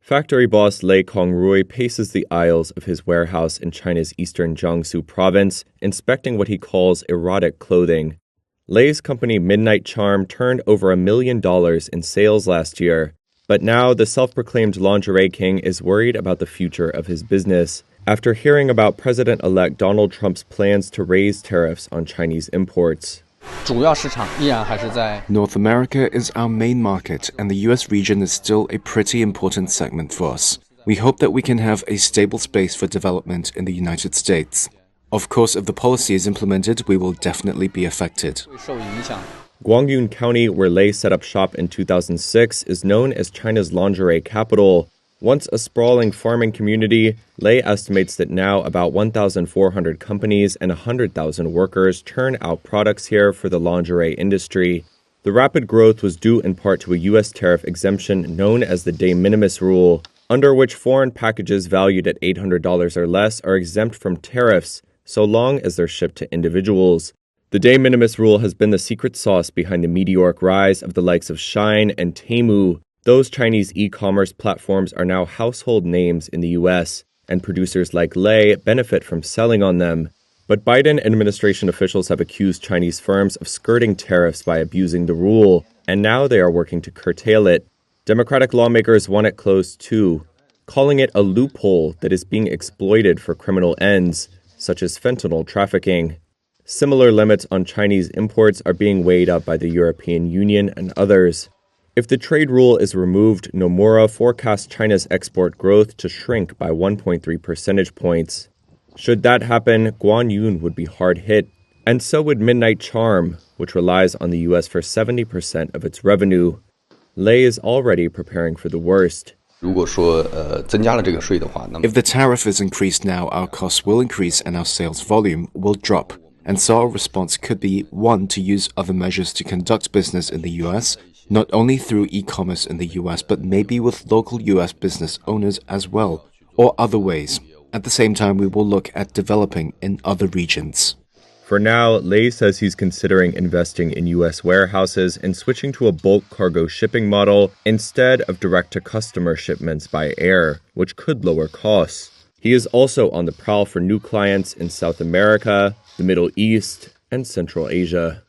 Factory boss Lei Kongrui paces the aisles of his warehouse in China's eastern Jiangsu province, inspecting what he calls erotic clothing. Lei's company Midnight Charm turned over $1 million in sales last year, but now the self-proclaimed lingerie king is worried about the future of his business after hearing about President-elect Donald Trump's plans to raise tariffs on Chinese imports. North America is our main market, and the US region is still a pretty important segment for us. We hope that we can have a stable space for development in the United States. Of course, if the policy is implemented, we will definitely be affected. Guangyun County, where Lei set up shop in 2006, is known as China's lingerie capital. Once a sprawling farming community, Lei estimates that now about 1,400 companies and 100,000 workers turn out products here for the lingerie industry. The rapid growth was due in part to a U.S. tariff exemption known as the de minimis rule, under which foreign packages valued at $800 or less are exempt from tariffs, so long as they're shipped to individuals. The de minimis rule has been the secret sauce behind the meteoric rise of the likes of Shein and Temu. Those Chinese e-commerce platforms are now household names in the U.S., and producers like Lei benefit from selling on them. But Biden administration officials have accused Chinese firms of skirting tariffs by abusing the rule, and now they are working to curtail it. Democratic lawmakers want it closed too, calling it a loophole that is being exploited for criminal ends, such as fentanyl trafficking. Similar limits on Chinese imports are being weighed up by the European Union and others. If the trade rule is removed, Nomura forecasts China's export growth to shrink by 1.3 percentage points. Should that happen, Guanyun would be hard hit, and so would Midnight Charm, which relies on the U.S. for 70% of its revenue. Lei is already preparing for the worst. If the tariff is increased now, our costs will increase and our sales volume will drop. And so our response could be, one, to use other measures to conduct business in the U.S., not only through e-commerce in the US, but maybe with local US business owners as well, or other ways. At the same time, we will look at developing in other regions. For now, Lei says he's considering investing in US warehouses and switching to a bulk cargo shipping model instead of direct-to-customer shipments by air, which could lower costs. He is also on the prowl for new clients in South America, the Middle East, and Central Asia.